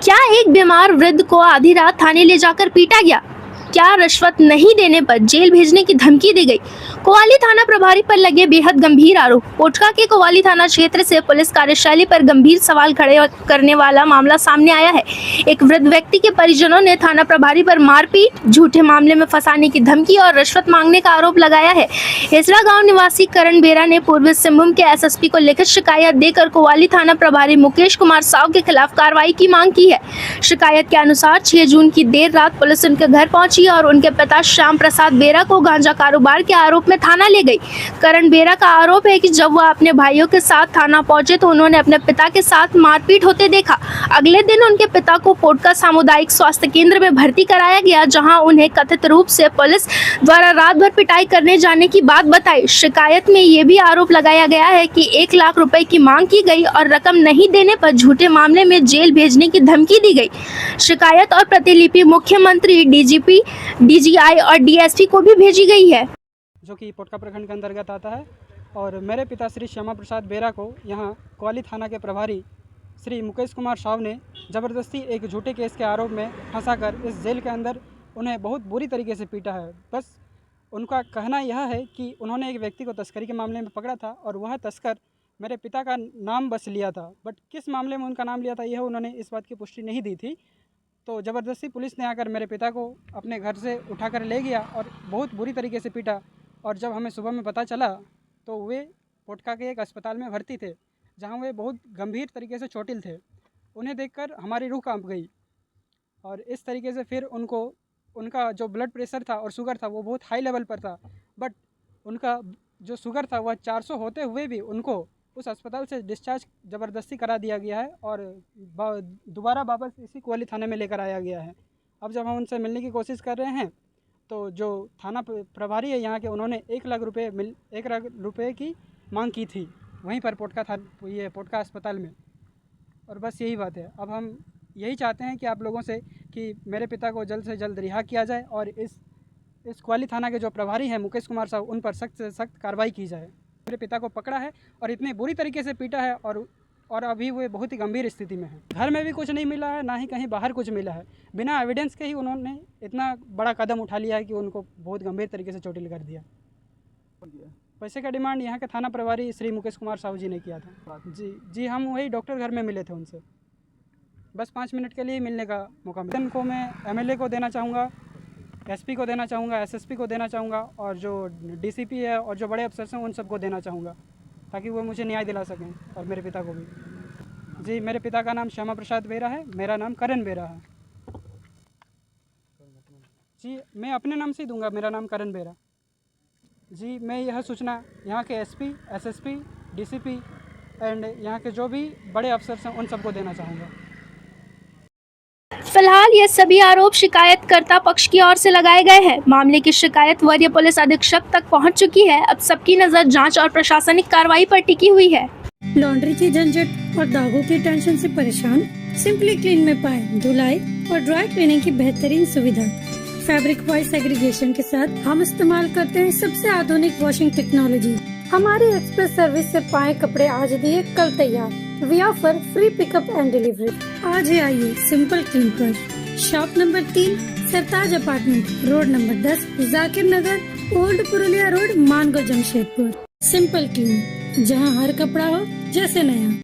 क्या एक बीमार वृद्ध को आधी रात थाने ले जाकर पीटा गया? क्या रिश्वत नहीं देने पर जेल भेजने की धमकी दी गई? कोवाली थाना प्रभारी पर लगे बेहद गंभीर आरोप। कोटका के कोवाली थाना क्षेत्र से पुलिस कार्यशैली पर गंभीर सवाल खड़े करने वाला मामला सामने आया है। एक वृद्ध व्यक्ति के परिजनों ने थाना प्रभारी पर मारपीट, झूठे मामले में फंसाने की धमकी और रिश्वत मांगने का आरोप लगाया है। हेसरा गांव निवासी करण बेरा ने पूर्वी सिंहभूम के एसएसपी को लिखित शिकायत देकर कोवाली थाना प्रभारी मुकेश कुमार साव के खिलाफ कार्रवाई की मांग की है। शिकायत के अनुसार 6 जून की देर रात पुलिस उनके घर पहुंची और उनके पिता श्याम प्रसाद बेरा को गांजा कारोबार के आरोप में थाना ले गई। करण बेरा का आरोप है कि जब वह अपने भाइयों के साथ थाना पहुंचे तो उन्होंने अपने पिता के साथ मारपीट होते देखा। अगले दिन उनके पिता को कोटका सामुदायिक स्वास्थ्य केंद्र में भर्ती कराया गया, जहां उन्हें कथित रूप से पुलिस द्वारा रात भर पिटाई करने जाने की बात बताई। शिकायत में ये भी आरोप लगाया गया है कि 1 लाख रुपए की मांग की गई और रकम नहीं देने पर झूठे मामले में जेल भेजने की धमकी दी गई। शिकायत और प्रतिलिपि मुख्यमंत्री, डीजीपी, डीजीआई और डीएसपी को भी भेजी गई है, जो कि कोटका प्रखंड के अंतर्गत आता है। और मेरे पिता श्री श्यामा प्रसाद बेरा को यहाँ कोवाली थाना के प्रभारी श्री मुकेश कुमार साव ने ज़बरदस्ती एक झूठे केस के आरोप में फंसाकर इस जेल के अंदर उन्हें बहुत बुरी तरीके से पीटा है। बस उनका कहना यह है कि उन्होंने एक व्यक्ति को तस्करी के मामले में पकड़ा था और वह तस्कर मेरे पिता का नाम बस लिया था, बट किस मामले में उनका नाम लिया था यह उन्होंने इस बात की पुष्टि नहीं दी थी। तो ज़बरदस्ती पुलिस ने आकर मेरे पिता को अपने घर से उठाकर ले गया और बहुत बुरी तरीके से पीटा। और जब हमें सुबह में पता चला तो वे कोटका के एक अस्पताल में भर्ती थे, जहां वे बहुत गंभीर तरीके से चोटिल थे। उन्हें देखकर हमारी रूह कांप गई और इस तरीके से फिर उनका जो ब्लड प्रेशर था और शुगर था वो बहुत हाई लेवल पर था, बट उनका जो शुगर था वह 400 होते हुए भी उनको उस अस्पताल से डिस्चार्ज ज़बरदस्ती करा दिया गया है और दोबारा वापस इसी कोवाली थाने में लेकर आया गया है। अब जब हम उनसे मिलने की कोशिश कर रहे हैं तो जो थाना प्रभारी है यहाँ के, उन्होंने 1 लाख रुपए की मांग की थी वहीं पर कोटका अस्पताल में। और बस यही बात है। अब हम यही चाहते हैं कि आप लोगों से कि मेरे पिता को जल्द से जल्द रिहा किया जाए और इस कोवाली थाना के जो प्रभारी हैं मुकेश कुमार साहब, उन पर सख्त से सख्त कार्रवाई की जाए। मेरे पिता को पकड़ा है और इतनी बुरी तरीके से पीटा है और अभी वो बहुत ही गंभीर स्थिति में है। घर में भी कुछ नहीं मिला है, ना ही कहीं बाहर कुछ मिला है। बिना एविडेंस के ही उन्होंने इतना बड़ा कदम उठा लिया है कि उनको बहुत गंभीर तरीके से चोटिल कर दिया। पैसे का डिमांड यहाँ के थाना प्रभारी श्री मुकेश कुमार साहू जी ने किया था। जी हम वही डॉक्टर घर में मिले थे उनसे, बस 5 मिनट के लिए मिलने का मौका मिला। को मैं एमएलए को देना चाहूँगा, एसपी को देना चाहूँगा, एसएसपी को देना चाहूँगा और जो डीसीपी है और जो बड़े अफसर हैं उन सबको देना चाहूँगा, ताकि वो मुझे न्याय दिला सकें और मेरे पिता को भी। जी मेरे पिता का नाम श्यामा प्रसाद बेरा है, मेरा नाम करण बेरा है। जी मैं अपने नाम से ही दूंगा, मेरा नाम करण बेरा। जी मैं यह सूचना यहाँ के एसपी, एसएसपी, डीसीपी एंड यहाँ के जो भी बड़े अफसर हैं उन सबको देना चाहूँगा। फिलहाल ये सभी आरोप शिकायतकर्ता पक्ष की ओर से लगाए गए हैं। मामले की शिकायत वरीय पुलिस अधीक्षक तक पहुंच चुकी है। अब सबकी नजर जांच और प्रशासनिक कार्रवाई पर टिकी हुई है। लॉन्ड्री की झंझट और दागों की टेंशन से परेशान? सिंपली क्लीन में पाएं धुलाई और ड्राई क्लीनिंग की बेहतरीन सुविधा। फैब्रिक वॉइस एग्रीगेशन के साथ हम इस्तेमाल करते हैं सबसे आधुनिक वॉशिंग टेक्नोलॉजी। हमारी एक्सप्रेस सर्विस से पाए कपड़े आज दिए कल तैयार। We offer free pickup and delivery. आज ही आइए सिंपल क्लीन पर। Shop number 3, Sartaj apartment, road number 10, Zakir Nagar, old Purulia road, Mango, Jamshedpur. Simple clean, जहां हर कपड़ा हो जैसे नया।